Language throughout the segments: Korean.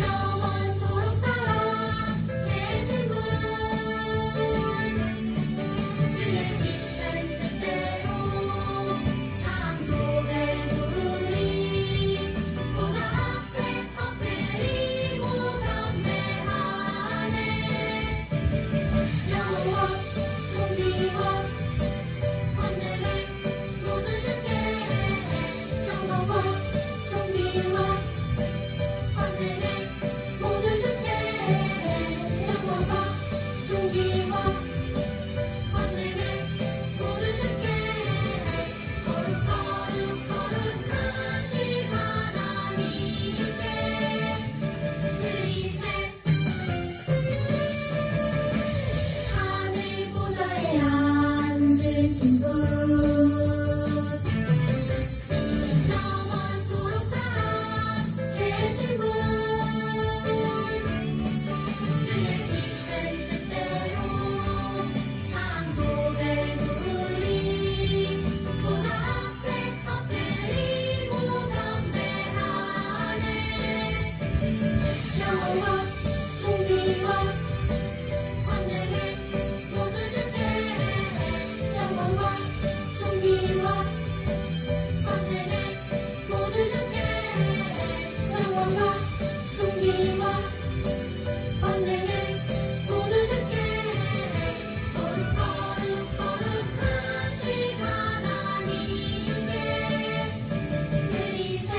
영원토록 살아계신 분 주의 기쁜 뜻대로 창조된 우리 보좌 앞에 엎드리고 경배하네. 영원과 존귀와 권능을 모두 주께 영광과 존귀와 권능을 모두 주께 영광과 존귀와 권능을 모두 주께 거룩하신 하나님께 드리세. 하늘 보좌에 앉으신 분 영원토록 살아계신 분 주의 기쁜 뜻대로 창조된 우리 보좌 앞에 엎드리고 경배하네. 영원과 존귀와 권능을 모두 주께 영광과 존귀와 권능을 모두 주께 영광과 존귀와 권능을 모두 주께 거룩하신 하나님께 드리세.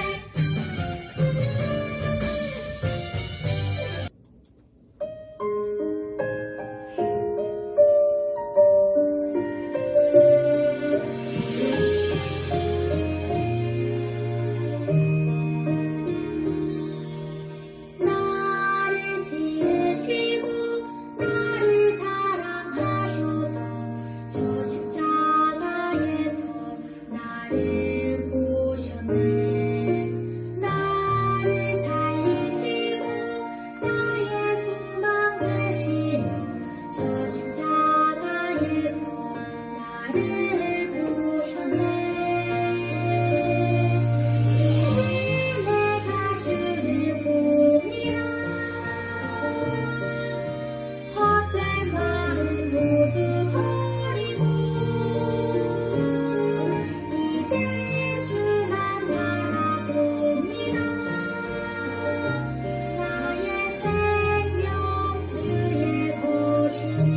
나를 지으시고 나를 사랑하셔서 저 십자가에서 나를 보셨네. 나를 살리시고 나의 소망 되시려 저 십자가에서 나를 보셨네. 이제 내가 주를 봅니다. 헛된 마음 모두 버리고 이제 주만 바라봅니다. 나의 생명 주의 것이니.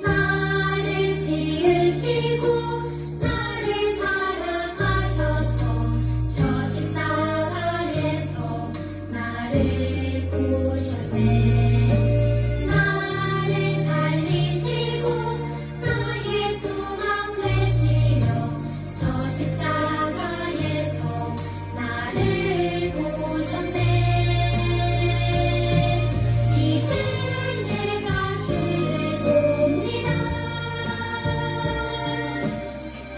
나를 지으시고 나를 사랑하셔서 저 십자가에서 나를 보셨네. 나를 살리시고 나의 소망 되시려 저 십자가에서 나를 보셨네. 이제 내가 주를 봅니다.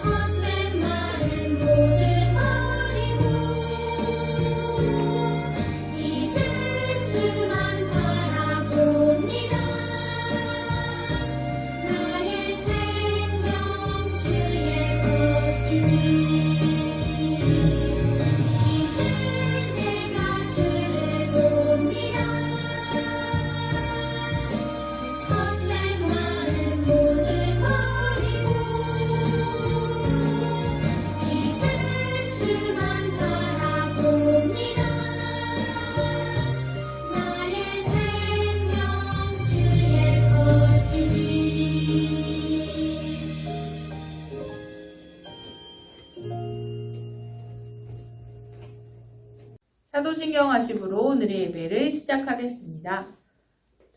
헛된 마음 모두 버리고 이제 주만 바라봅니다. 나의 생명 주의 것이니. 이제 내가 주를 봅니다. 헛된 마음 모두 버리고 이제 주만 바라봅니다. 나의 생명 주의 것이니. 사도신경 하십으로 오늘의 예배를 시작하겠습니다.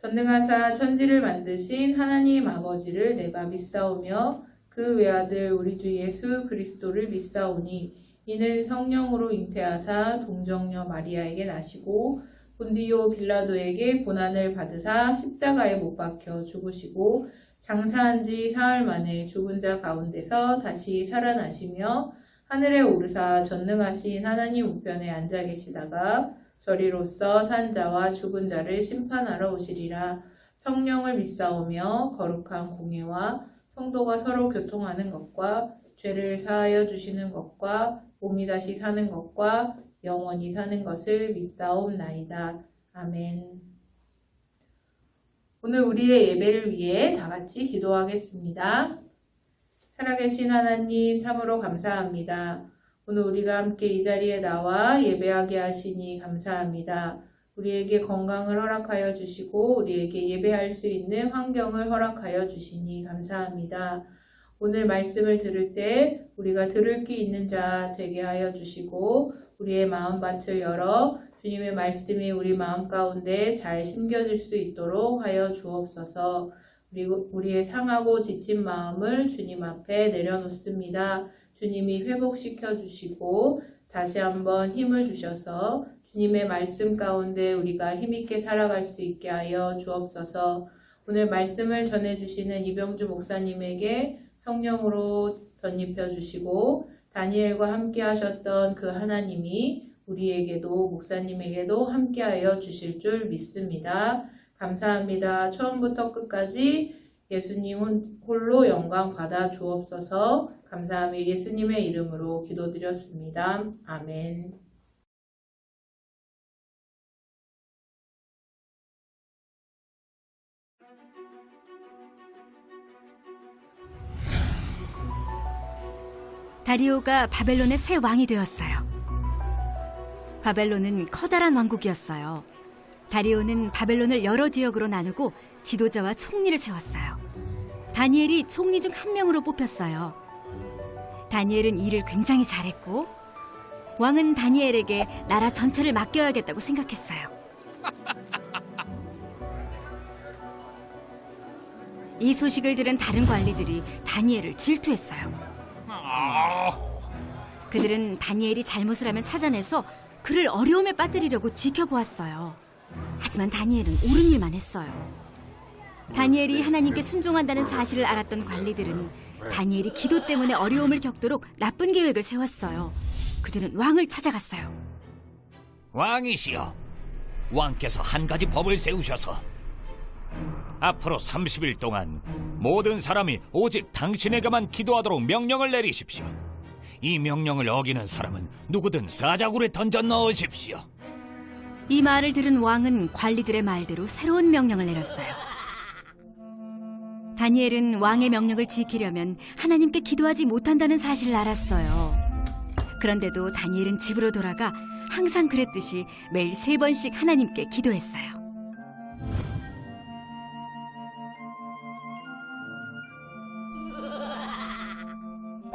전능하사 천지를 만드신 하나님 아버지를 내가 믿사오며 그 외아들 우리 주 예수 그리스도를 믿사오니 이는 성령으로 잉태하사 동정녀 마리아에게 나시고 본디오 빌라도에게 고난을 받으사 십자가에 못 박혀 죽으시고 장사한 지 사흘 만에 죽은 자 가운데서 다시 살아나시며 하늘에 오르사 전능하신 하나님 우편에 앉아 계시다가 저리로서 산 자와 죽은 자를 심판하러 오시리라. 성령을 믿사오며 거룩한 공예와 성도가 서로 교통하는 것과 죄를 사하여 주시는 것과 몸이 다시 사는 것과 영원히 사는 것을 믿사옵나이다. 아멘. 오늘 우리의 예배를 위해 다 같이 기도하겠습니다. 살아계신 하나님 참으로 감사합니다. 오늘 우리가 함께 이 자리에 나와 예배하게 하시니 감사합니다. 우리에게 건강을 허락하여 주시고 우리에게 예배할 수 있는 환경을 허락하여 주시니 감사합니다. 오늘 말씀을 들을 때 우리가 들을 귀 있는 자 되게 하여 주시고 우리의 마음밭을 열어 주님의 말씀이 우리 마음 가운데 잘 심겨질 수 있도록 하여 주옵소서. 그리고 우리의 상하고 지친 마음을 주님 앞에 내려놓습니다. 주님이 회복시켜 주시고 다시 한번 힘을 주셔서 주님의 말씀 가운데 우리가 힘있게 살아갈 수 있게 하여 주옵소서. 오늘 말씀을 전해주시는 이병주 목사님에게 성령으로 덧입혀 주시고 다니엘과 함께 하셨던 그 하나님이 우리에게도 목사님에게도 함께하여 주실 줄 믿습니다. 감사합니다. 처음부터 끝까지 예수님 홀로 영광 받아 주옵소서. 감사하며 예수님의 이름으로 기도드렸습니다. 아멘. 다리오가 바벨론의 새 왕이 되었어요. 바벨론은 커다란 왕국이었어요. 다리오는 바벨론을 여러 지역으로 나누고 지도자와 총리를 세웠어요. 다니엘이 총리 중 한 명으로 뽑혔어요. 다니엘은 일을 굉장히 잘했고 왕은 다니엘에게 나라 전체를 맡겨야겠다고 생각했어요. 이 소식을 들은 다른 관리들이 다니엘을 질투했어요. 그들은 다니엘이 잘못을 하면 찾아내서 그를 어려움에 빠뜨리려고 지켜보았어요. 하지만 다니엘은 옳은 일만 했어요. 다니엘이 하나님께 순종한다는 사실을 알았던 관리들은 다니엘이 기도 때문에 어려움을 겪도록 나쁜 계획을 세웠어요. 그들은 왕을 찾아갔어요. 왕이시여, 왕께서 한 가지 법을 세우셔서 앞으로 30일 동안 모든 사람이 오직 당신에게만 기도하도록 명령을 내리십시오. 이 명령을 어기는 사람은 누구든 사자굴에 던져 넣으십시오. 이 말을 들은 왕은 관리들의 말대로 새로운 명령을 내렸어요. 다니엘은 왕의 명령을 지키려면 하나님께 기도하지 못한다는 사실을 알았어요. 그런데도 다니엘은 집으로 돌아가 항상 그랬듯이 매일 3번씩 하나님께 기도했어요.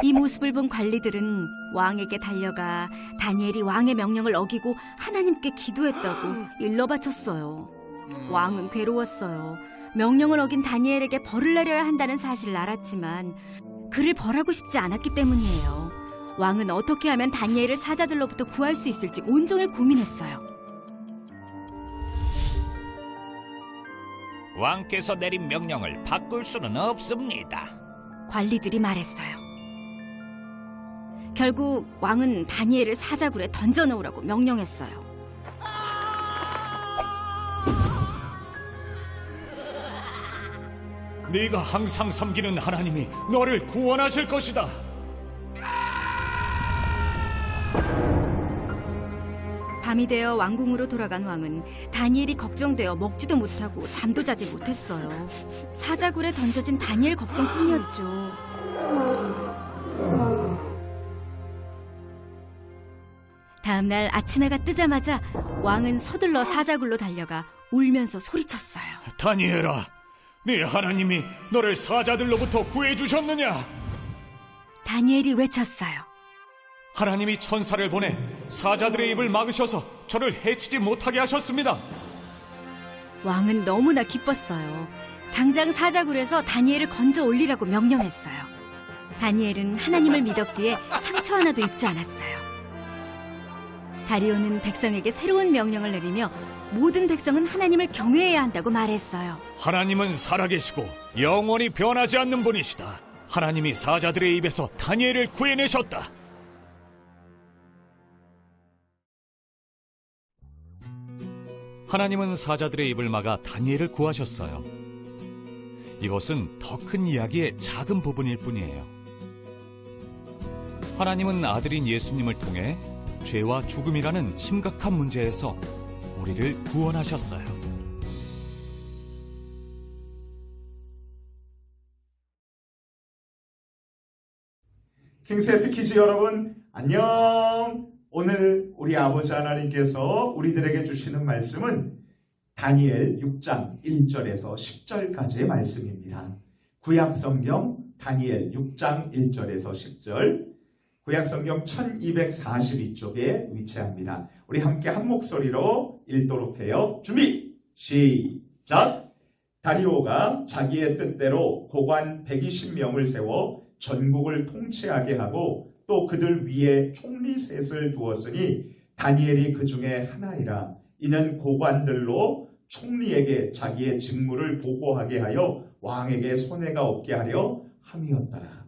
이 모습을 본 관리들은 왕에게 달려가 다니엘이 왕의 명령을 어기고 하나님께 기도했다고 일러 바쳤어요. 왕은 괴로웠어요. 명령을 어긴 다니엘에게 벌을 내려야 한다는 사실을 알았지만 그를 벌하고 싶지 않았기 때문이에요. 왕은 어떻게 하면 다니엘을 사자들로부터 구할 수 있을지 온종일 고민했어요. 왕께서 내린 명령을 바꿀 수는 없습니다. 관리들이 말했어요. 결국 왕은 다니엘을 사자굴에 던져놓으라고 명령했어요. 네가 항상 섬기는 하나님이 너를 구원하실 것이다. 밤이 되어 왕궁으로 돌아간 왕은 다니엘이 걱정되어 먹지도 못하고 잠도 자지 못했어요. 사자굴에 던져진 다니엘 걱정뿐이었죠. 다음 날 아침 해가 뜨자마자 왕은 서둘러 사자굴로 달려가 울면서 소리쳤어요. 다니엘아, 네 하나님이 너를 사자들로부터 구해주셨느냐? 다니엘이 외쳤어요. 하나님이 천사를 보내 사자들의 입을 막으셔서 저를 해치지 못하게 하셨습니다. 왕은 너무나 기뻤어요. 당장 사자굴에서 다니엘을 건져 올리라고 명령했어요. 다니엘은 하나님을 믿었기에 상처 하나도 입지 않았어요. 다리오는 백성에게 새로운 명령을 내리며 모든 백성은 하나님을 경외해야 한다고 말했어요. 하나님은 살아계시고 영원히 변하지 않는 분이시다. 하나님이 사자들의 입에서 다니엘을 구해내셨다. 하나님은 사자들의 입을 막아 다니엘을 구하셨어요. 이것은 더 큰 이야기의 작은 부분일 뿐이에요. 하나님은 아들인 예수님을 통해 죄와 죽음이라는 심각한 문제에서 우리를 구원하셨어요. 킹스 해피 키즈 여러분, 안녕! 오늘 우리 아버지 하나님께서 우리들에게 주시는 말씀은 다니엘 6장 1절에서 10절까지의 말씀입니다. 구약성경 다니엘 6장 1절에서 10절, 구약성경 1242쪽에 위치합니다. 우리 함께 한 목소리로 읽도록 해요. 준비! 시작! 다리오가 자기의 뜻대로 고관 120명을 세워 전국을 통치하게 하고 또 그들 위에 총리 셋을 두었으니 다니엘이 그 중에 하나이라. 이는 고관들로 총리에게 자기의 직무를 보고하게 하여 왕에게 손해가 없게 하려 함이었더라.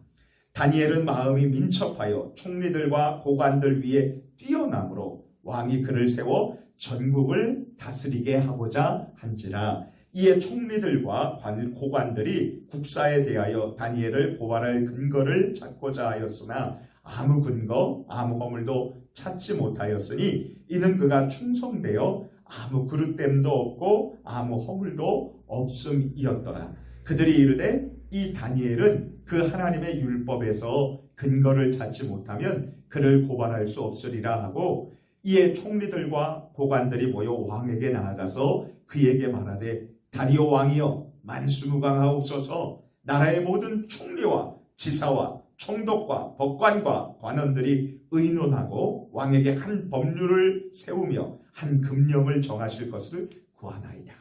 다니엘은 마음이 민첩하여 총리들과 고관들 위에 뛰어남으로 왕이 그를 세워 전국을 다스리게 하고자 한지라. 이에 총리들과 고관들이 국사에 대하여 다니엘을 고발할 근거를 찾고자 하였으나 아무 근거, 아무 허물도 찾지 못하였으니 이는 그가 충성되어 아무 그릇됨도 없고 아무 허물도 없음이었더라. 그들이 이르되 이 다니엘은 그 하나님의 율법에서 근거를 찾지 못하면 그를 고발할 수 없으리라 하고, 이에 총리들과 고관들이 모여 왕에게 나아가서 그에게 말하되 다리오 왕이여 만수무강하옵소서. 나라의 모든 총리와 지사와 총독과 법관과 관원들이 의논하고 왕에게 한 법률을 세우며 한 금령을 정하실 것을 구하나이다.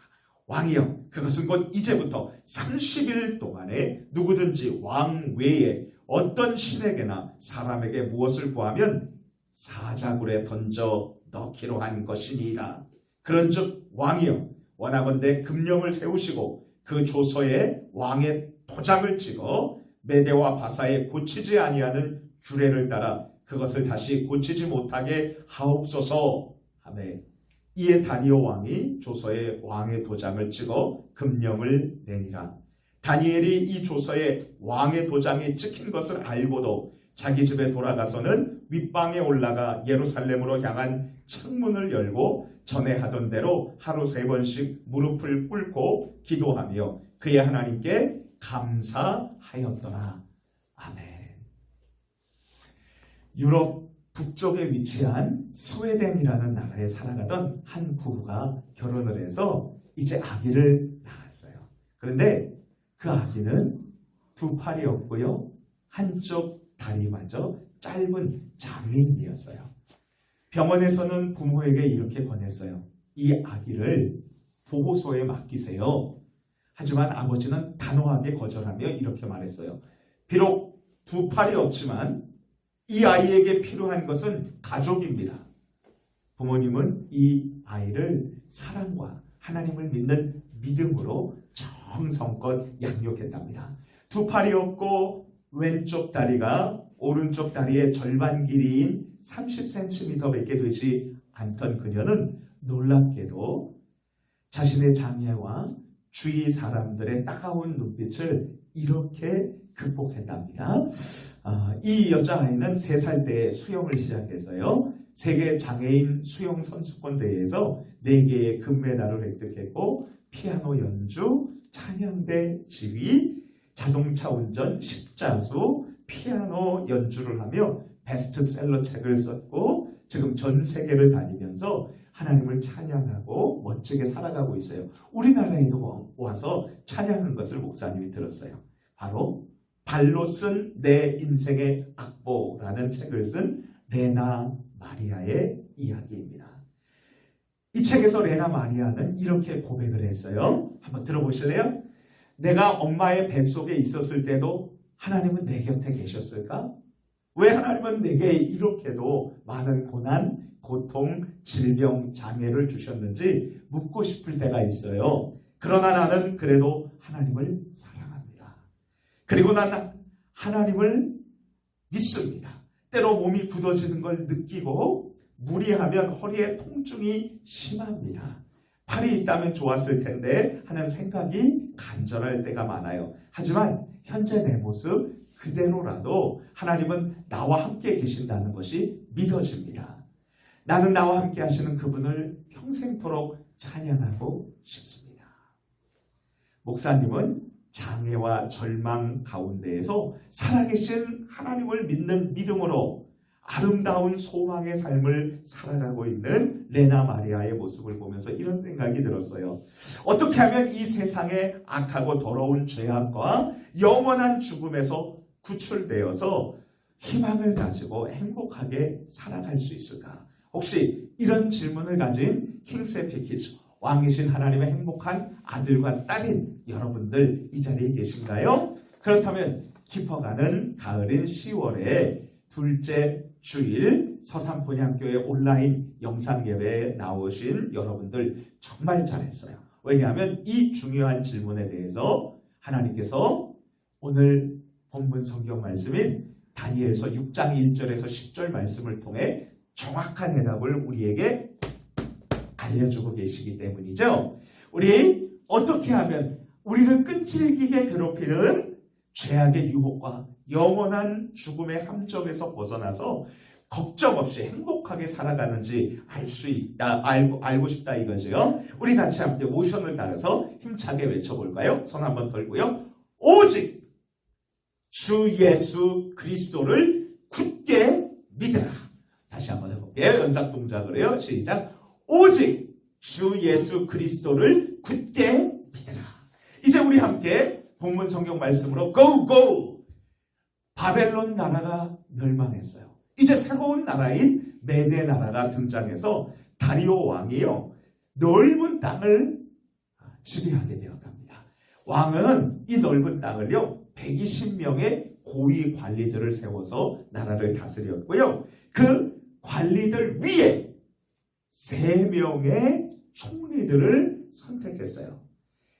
왕이여 그것은 곧 이제부터 30일 동안에 누구든지 왕 외에 어떤 신에게나 사람에게 무엇을 구하면 사자굴에 던져 넣기로 한 것이니이다. 그런즉 왕이여 원하건대 금령을 세우시고 그 조서에 왕의 도장을 찍어 메대와 바사에 고치지 아니하는 규례를 따라 그것을 다시 고치지 못하게 하옵소서 하매, 이에 다니오 왕이 조서에 왕의 도장을 찍어 금령을 내니라. 다니엘이 이 조서에 왕의 도장이 찍힌 것을 알고도 자기 집에 돌아가서는 윗방에 올라가 예루살렘으로 향한 창문을 열고 전에 하던 대로 하루 3번씩 무릎을 꿇고 기도하며 그의 하나님께 감사하였더라. 아멘. 유럽 북쪽에 위치한 스웨덴이라는 나라에 살아가던 한 부부가 결혼을 해서 이제 아기를 낳았어요. 그런데 그 아기는 두 팔이 없고요, 한쪽 다리마저 짧은 장애인이었어요. 병원에서는 부모에게 이렇게 권했어요. 이 아기를 보호소에 맡기세요. 하지만 아버지는 단호하게 거절하며 이렇게 말했어요. 비록 두 팔이 없지만 이 아이에게 필요한 것은 가족입니다. 부모님은 이 아이를 사랑과 하나님을 믿는 믿음으로 정성껏 양육했답니다. 두 팔이 없고 왼쪽 다리가 오른쪽 다리의 절반 길이인 30cm밖에 되지 않던 그녀는 놀랍게도 자신의 장애와 주위 사람들의 따가운 눈빛을 이렇게 극복했답니다. 이 여자아이는 3살 때 수영을 시작해서요, 세계 장애인 수영 선수권 대회에서 4개의 금메달을 획득했고 피아노 연주, 찬양대 지휘, 자동차 운전, 십자수, 피아노 연주를 하며 베스트셀러 책을 썼고 지금 전 세계를 다니면서 하나님을 찬양하고 멋지게 살아가고 있어요. 우리나라에도 와서 찬양한 것을 목사님이 들었어요. 바로 발로 쓴 내 인생의 악보라는 책을 쓴 레나 마리아의 이야기입니다. 이 책에서 레나 마리아는 이렇게 고백을 했어요. 한번 들어보실래요? 내가 엄마의 뱃속에 있었을 때도 하나님은 내 곁에 계셨을까? 왜 하나님은 내게 이렇게도 많은 고난, 고통, 질병, 장애를 주셨는지 묻고 싶을 때가 있어요. 그러나 나는 그래도 하나님을 사랑합니다. 그리고 나는 하나님을 믿습니다. 때로 몸이 굳어지는 걸 느끼고 무리하면 허리에 통증이 심합니다. 팔이 있다면 좋았을 텐데 하는 생각이 간절할 때가 많아요. 하지만 현재 내 모습 그대로라도 하나님은 나와 함께 계신다는 것이 믿어집니다. 나는 나와 함께 하시는 그분을 평생토록 찬양하고 싶습니다. 목사님은 장애와 절망 가운데에서 살아계신 하나님을 믿는 믿음으로 아름다운 소망의 삶을 살아가고 있는 레나 마리아의 모습을 보면서 이런 생각이 들었어요. 어떻게 하면 이 세상의 악하고 더러운 죄악과 영원한 죽음에서 구출되어서 희망을 가지고 행복하게 살아갈 수 있을까? 혹시 이런 질문을 가진 킹세피키스, 왕이신 하나님의 행복한 아들과 딸인 여러분들 이 자리에 계신가요? 그렇다면 깊어가는 가을인 10월에 둘째 주일 서산본향교회 온라인 영상예배에 나오신 여러분들 정말 잘했어요. 왜냐하면 이 중요한 질문에 대해서 하나님께서 오늘 본문 성경 말씀인 다니엘서 6장 1절에서 10절 말씀을 통해 정확한 해답을 우리에게 알려주고 계시기 때문이죠. 우리 어떻게 하면 우리를 끈질기게 괴롭히는 죄악의 유혹과 영원한 죽음의 함정에서 벗어나서 걱정 없이 행복하게 살아가는지 알 수 있다, 알고 싶다 이거죠. 우리 같이 함께 모션을 따라서 힘차게 외쳐볼까요? 손 한번 들고요. 오직 주 예수 그리스도를 굳게 믿으라. 다시 한번 해볼게요. 연상 동작을 해요. 시작. 오직 주 예수 그리스도를 굳게 믿으라. 이제 우리 함께 본문 성경 말씀으로 go! 바벨론 나라가 멸망했어요. 이제 새로운 나라인 메데 나라가 등장해서 다리오 왕이요 넓은 땅을 지배하게 되었답니다. 왕은 이 넓은 땅을요 120명의 고위 관리들을 세워서 나라를 다스렸고요. 그 관리들 위에 3명의 총리들을 선택했어요.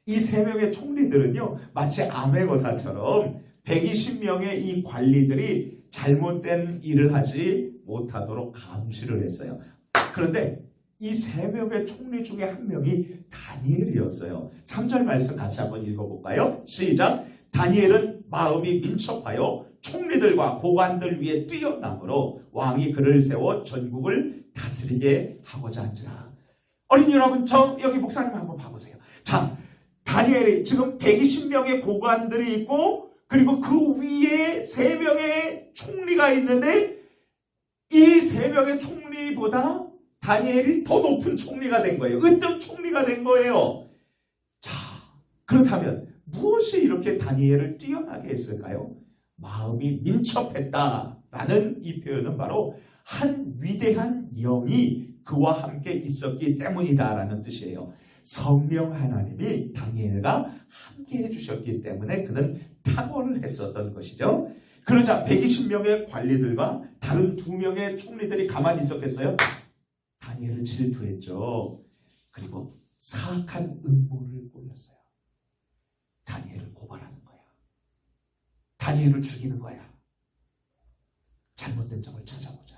이 3명의 총리들은요 마치 아메거사처럼 120명의 이 관리들이 잘못된 일을 하지 못하도록 감시를 했어요. 그런데 이 3명의 총리 중에 한 명이 다니엘이었어요. 3절 말씀 같이 한번 읽어볼까요? 시작. 다니엘은 마음이 민첩하여 총리들과 고관들 위에 뛰어남으로 왕이 그를 세워 전국을 다스리게 하고자 한지라. 어린이 여러분, 여기 목사님 한번 봐보세요. 자, 다니엘이 지금 120명의 고관들이 있고 그리고 그 위에 3명의 총리가 있는데 이 3명의 총리보다 다니엘이 더 높은 총리가 된 거예요. 으뜸 총리가 된 거예요. 자, 그렇다면 무엇이 이렇게 다니엘을 뛰어나게 했을까요? 마음이 민첩했다라는 이 표현은 바로 한 위대한 영이 그와 함께 있었기 때문이다라는 뜻이에요. 성령 하나님이 다니엘과 함께 해주셨기 때문에 그는 탁월을 했었던 것이죠. 그러자 120명의 관리들과 다른 2명의 총리들이 가만히 있었겠어요? 다니엘을 질투했죠. 그리고 사악한 음모를 꾸몄어요. 다니엘을 고발하는 거야. 다니엘을 죽이는 거야. 잘못된 점을 찾아보자.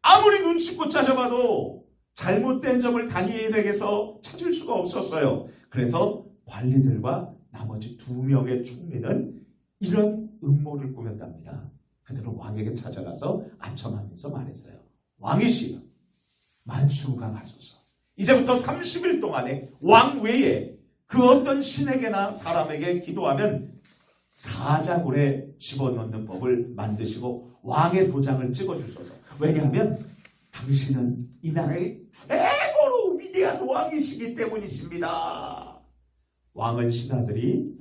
아무리 눈치껏 찾아봐도 잘못된 점을 다니엘에게서 찾을 수가 없었어요. 그래서 관리들과 나머지 2명의 총리는 이런 음모를 꾸몄답니다. 그들은 왕에게 찾아가서 아첨하면서 말했어요. 왕이시여, 만수가 가소서. 이제부터 30일 동안에 왕 외에 그 어떤 신에게나 사람에게 기도하면 사자굴에 집어넣는 법을 만드시고 왕의 도장을 찍어주소서. 왜냐하면 당신은 이 나라의 최고로 위대한 왕이시기 때문이십니다. 왕은 신하들이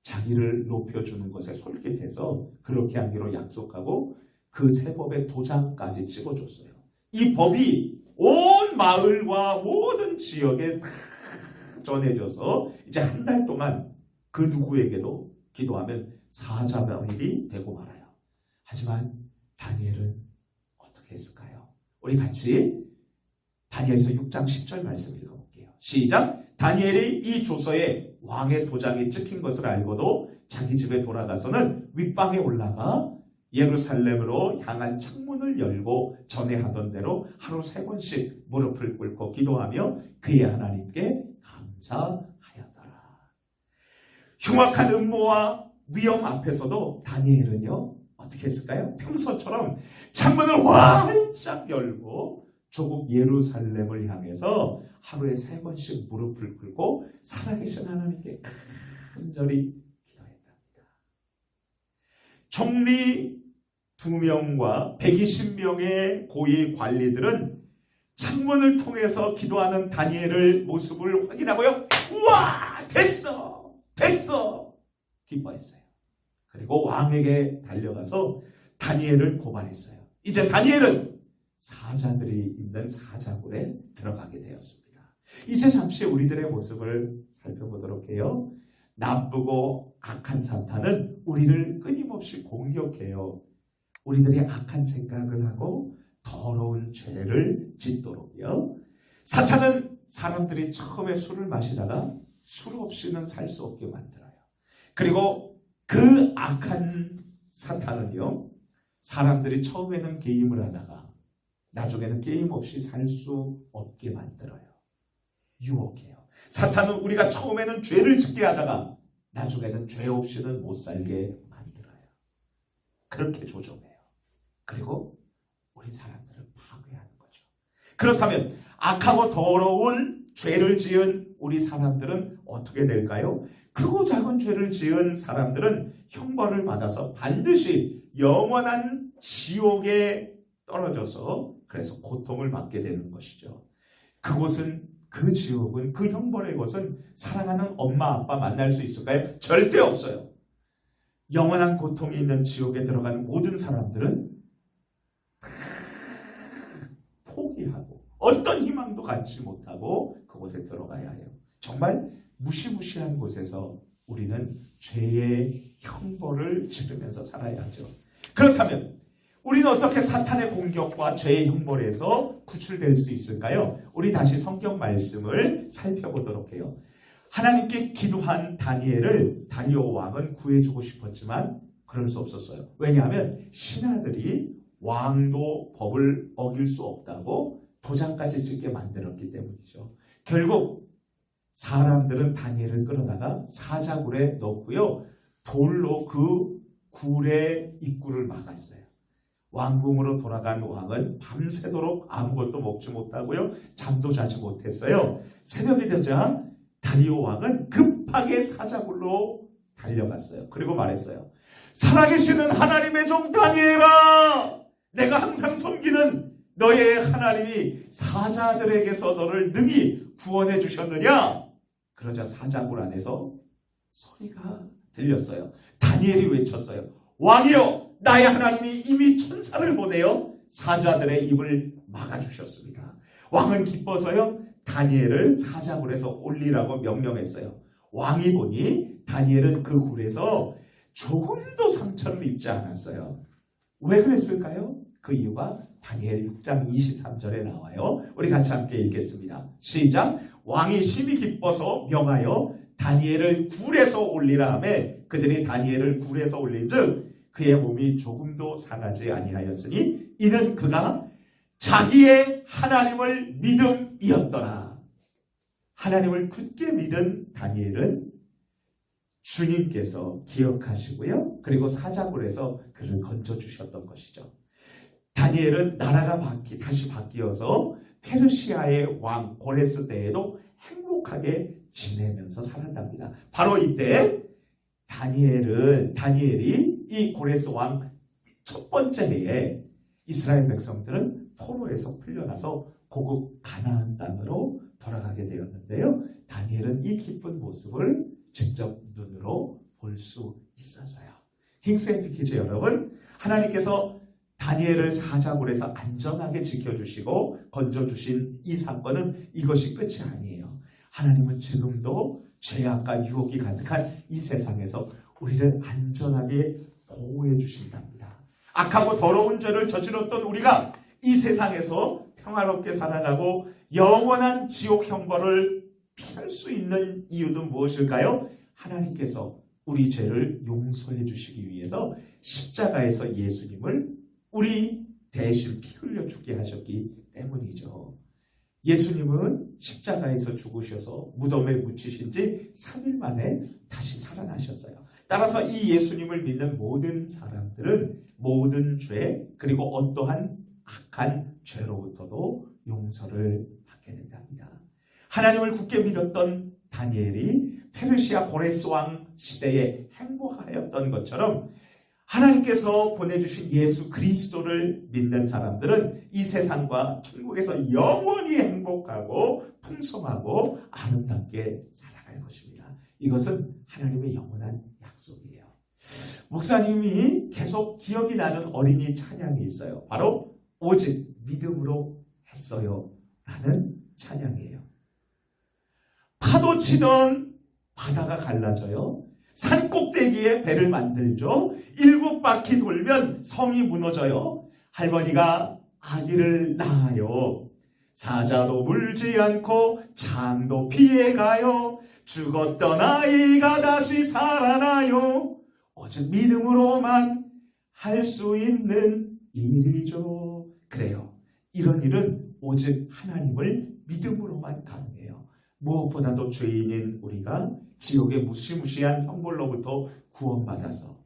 자기를 높여주는 것에 솔깃해서 그렇게 하기로 약속하고 그 새 법의 도장까지 찍어줬어요. 이 법이 온 마을과 모든 지역에 다 전해져서 이제 한 달 동안 그 누구에게도 기도하면 사자명일이 되고 말아요. 하지만 다니엘은 어떻게 했을까요? 우리 같이 다니엘서 6장 10절 말씀 읽어볼게요. 시작. 다니엘이 이 조서에 왕의 도장이 찍힌 것을 알고도 자기 집에 돌아가서는 윗방에 올라가 예루살렘으로 향한 창문을 입을 열고 전에 하던 대로 하루 3번씩 무릎을 꿇고 기도하며 그의 하나님께 감사하였더라. 흉악한 음모와 위험 앞에서도 다니엘은요 어떻게 했을까요? 평소처럼 창문을 활짝 열고 조국 예루살렘을 향해서 하루에 3번씩 무릎을 꿇고 살아계신 하나님께 간절히 기도했답니다. 총리 2명과 120명의 고위 관리들은 창문을 통해서 기도하는 다니엘의 모습을 확인하고요. 우와! 됐어! 기뻐했어요. 그리고 왕에게 달려가서 다니엘을 고발했어요. 이제 다니엘은 사자들이 있는 사자굴에 들어가게 되었습니다. 이제 잠시 우리들의 모습을 살펴보도록 해요. 나쁘고 악한 사탄은 우리를 끊임없이 공격해요. 우리들이 악한 생각을 하고 더러운 죄를 짓도록요. 사탄은 사람들이 처음에 술을 마시다가 술 없이는 살 수 없게 만들어요. 그리고 그 악한 사탄은요, 사람들이 처음에는 게임을 하다가 나중에는 게임 없이 살 수 없게 만들어요. 유혹해요. 사탄은 우리가 처음에는 죄를 짓게 하다가 나중에는 죄 없이는 못 살게 만들어요. 그렇게 조종해요. 그리고 우리 사람들을 파괴하는 거죠. 그렇다면 악하고 더러운 죄를 지은 우리 사람들은 어떻게 될까요? 크고 작은 죄를 지은 사람들은 형벌을 받아서 반드시 영원한 지옥에 떨어져서 그래서 고통을 받게 되는 것이죠. 그곳은, 그 지옥은, 그 형벌의 곳은 사랑하는 엄마 아빠 만날 수 있을까요? 절대 없어요. 영원한 고통이 있는 지옥에 들어가는 모든 사람들은 포기하고 어떤 희망도 갖지 못하고 그곳에 들어가야 해요. 정말 무시무시한 곳에서 우리는 죄의 형벌을 치르면서 살아야죠. 그렇다면 우리는 어떻게 사탄의 공격과 죄의 형벌에서 구출될 수 있을까요? 우리 다시 성경 말씀을 살펴보도록 해요. 하나님께 기도한 다니엘을 다리오 왕은 구해주고 싶었지만 그럴 수 없었어요. 왜냐하면 신하들이 왕도 법을 어길 수 없다고 도장까지 찍게 만들었기 때문이죠. 결국 사람들은 다니엘을 끌어다가 사자굴에 넣고요. 돌로 그 굴의 입구를 막았어요. 왕궁으로 돌아간 왕은 밤새도록 아무것도 먹지 못하고요. 잠도 자지 못했어요. 새벽이 되자 다리오 왕은 급하게 사자굴로 달려갔어요. 그리고 말했어요. 살아계시는 하나님의 종 다니엘아! 내가 항상 섬기는 너의 하나님이 사자들에게서 너를 능히 구원해 주셨느냐? 그러자 사자굴 안에서 소리가 들렸어요. 다니엘이 외쳤어요. 왕이여! 나의 하나님이 이미 천사를 보내어 사자들의 입을 막아주셨습니다. 왕은 기뻐서요. 다니엘을 사자굴에서 올리라고 명령했어요. 왕이 보니 다니엘은 그 굴에서 조금도 상처를 입지 않았어요. 왜 그랬을까요? 그 이유가 다니엘 6장 23절에 나와요. 우리 같이 함께 읽겠습니다. 시작. 왕이 심히 기뻐서 명하여 다니엘을 굴에서 올리라 하매 그들이 다니엘을 굴에서 올린즉 그의 몸이 조금도 상하지 아니하였으니 이는 그가 자기의 하나님을 믿음이었더라. 하나님을 굳게 믿은 다니엘은 주님께서 기억하시고요. 그리고 사자굴에서 그를 건져주셨던 것이죠. 다니엘은 나라가 다시 바뀌어서 페르시아의 왕 고레스 때에도 행복하게 지내면서 살았답니다. 바로 이때 다니엘이 이 고레스 왕 첫 번째 해에 이스라엘 백성들은 포로에서 풀려나서 고국 가나안 땅으로 돌아가게 되었는데요. 다니엘은 이 기쁜 모습을 직접 눈으로 볼 수 있었어요. 킹스앤피키즈 여러분, 하나님께서 다니엘을 사자굴에서 안전하게 지켜주시고 건져주신 이 사건은 이것이 끝이 아니에요. 하나님은 지금도 죄악과 유혹이 가득한 이 세상에서 우리를 안전하게 보호해 주신답니다. 악하고 더러운 죄를 저질렀던 우리가 이 세상에서 평화롭게 살아가고 영원한 지옥 형벌을 피할 수 있는 이유는 무엇일까요? 하나님께서 우리 죄를 용서해 주시기 위해서 십자가에서 예수님을 우리 대신 피 흘려 죽게 하셨기 때문이죠. 예수님은 십자가에서 죽으셔서 무덤에 묻히신 지 3일 만에 다시 살아나셨어요. 따라서 이 예수님을 믿는 모든 사람들은 모든 죄 그리고 어떠한 악한 죄로부터도 용서를 받게 된답니다. 하나님을 굳게 믿었던 다니엘이 페르시아 고레스 왕 시대에 행복하였던 것처럼 하나님께서 보내주신 예수 그리스도를 믿는 사람들은 이 세상과 천국에서 영원히 행복하고 풍성하고 아름답게 살아갈 것입니다. 이것은 하나님의 영원한 약속이에요. 목사님이 계속 기억이 나는 어린이 찬양이 있어요. 바로 오직 믿음으로 했어요 라는 찬양이에요. 파도 치던 바다가 갈라져요. 산 꼭대기에 배를 만들죠. 7바퀴 돌면 성이 무너져요. 할머니가 아기를 낳아요. 사자도 물지 않고 잠도 피해가요. 죽었던 아이가 다시 살아나요. 오직 믿음으로만 할 수 있는 일이죠. 그래요. 이런 일은 오직 하나님을 믿음으로만 가능해요. 무엇보다도 죄인인 우리가 지옥의 무시무시한 형벌로부터 구원받아서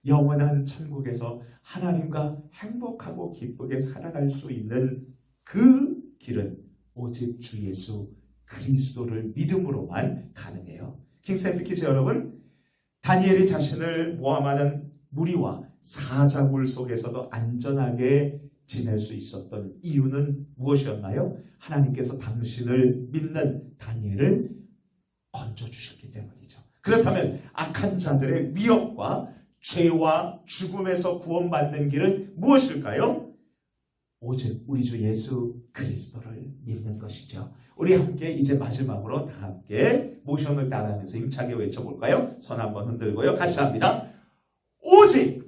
영원한 천국에서 하나님과 행복하고 기쁘게 살아갈 수 있는 그 길은 오직 주 예수 그리스도를 믿음으로만 가능해요. 킹스앤피키즈 여러분, 다니엘이 자신을 모함하는 무리와 사자굴 속에서도 안전하게 지낼 수 있었던 이유는 무엇이었나요? 하나님께서 당신을 믿는 다니엘을 건져주셨기 때문이죠. 그렇다면 악한 자들의 위협과 죄와 죽음에서 구원받는 길은 무엇일까요? 오직 우리 주 예수 그리스도를 믿는 것이죠. 우리 함께 이제 마지막으로 다 함께 모션을 따라하면서 힘차게 외쳐볼까요? 손 한번 흔들고요. 같이 합니다. 오직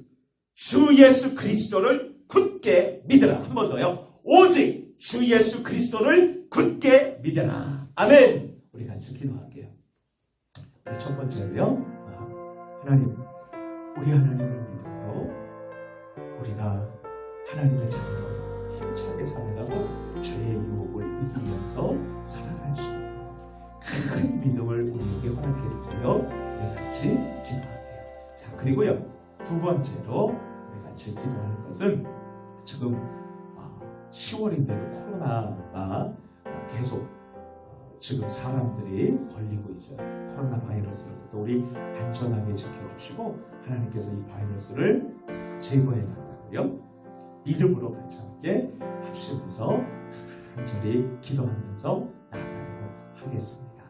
주 예수 그리스도를 굳게 믿으라. 한 번 더요. 오직 주 예수 그리스도를 굳게 믿으라. 아멘. 우리 같이 기도할게요. 우리 첫 번째로요. 하나님, 우리 하나님을 믿음으로 우리가 하나님의 자녀로 힘차게 살아가고 죄의 유혹을 이기면서 살아갈 수 있는 큰 믿음을 우리에게 허락해 주세요. 우리 같이 기도할게요. 자, 그리고요. 두 번째로 우리 같이 기도하는 것은 지금 10월인데도 코로나가 계속 지금 사람들이 걸리고 있어요. 코로나 바이러스로부터 우리 안전하게 지켜주시고 하나님께서 이 바이러스를 제거해 달라고요. 믿음으로 같이 함께 합심해서 간절히 기도하면서 나아가도록 하겠습니다.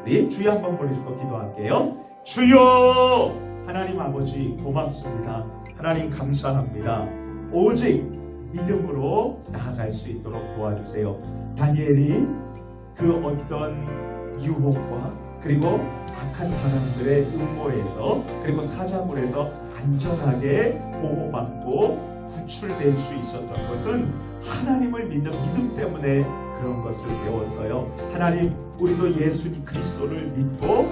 우리 주여 한번 보내주고 기도할게요. 주여! 하나님 아버지 고맙습니다. 하나님 감사합니다. 오직 믿음으로 나아갈 수 있도록 도와주세요. 다니엘이 그 어떤 유혹과 그리고 악한 사람들의 음모에서 그리고 사자굴에서 안전하게 보호받고 구출될 수 있었던 것은 하나님을 믿는 믿음 때문에 그런 것을 배웠어요. 하나님, 우리도 예수님 그리스도를 믿고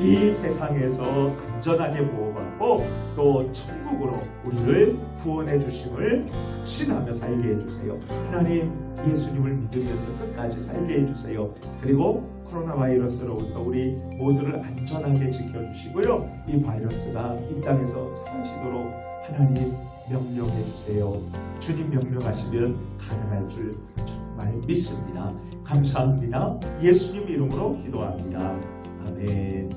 이 세상에서 안전하게 보호받고 또 천국으로 우리를 구원해 주심을 확신하며 살게 해주세요. 하나님, 예수님을 믿으면서 끝까지 살게 해주세요. 그리고 코로나 바이러스로부터 우리 모두를 안전하게 지켜주시고요. 이 바이러스가 이 땅에서 사라지도록 하나님 명령해 주세요. 주님 명령하시면 가능할 줄 정말 믿습니다. 감사합니다. 예수님 이름으로 기도합니다. 아멘.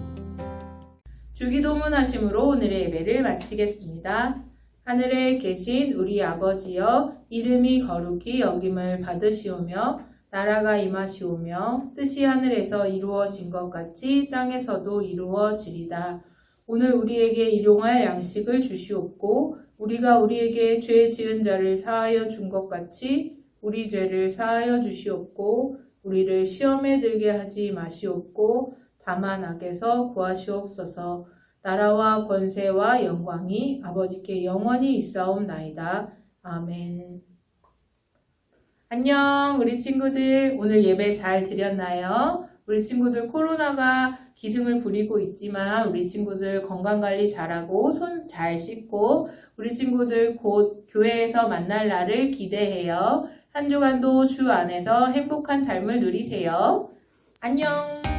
주기도문 하심으로 오늘의 예배를 마치겠습니다. 하늘에 계신 우리 아버지여, 이름이 거룩히 여김을 받으시오며 나라가 임하시오며 뜻이 하늘에서 이루어진 것 같이 땅에서도 이루어지리다. 오늘 우리에게 일용할 양식을 주시옵고 우리가 우리에게 죄 지은 자를 사하여 준 것 같이 우리 죄를 사하여 주시옵고 우리를 시험에 들게 하지 마시옵고 다만 악에서 구하시옵소서. 나라와 권세와 영광이 아버지께 영원히 있사옵나이다. 아멘. 안녕 우리 친구들, 오늘 예배 잘 드렸나요? 우리 친구들 코로나가 기승을 부리고 있지만 우리 친구들 건강관리 잘하고 손 잘 씻고 우리 친구들 곧 교회에서 만날 날을 기대해요. 한 주간도 주 안에서 행복한 삶을 누리세요. 안녕!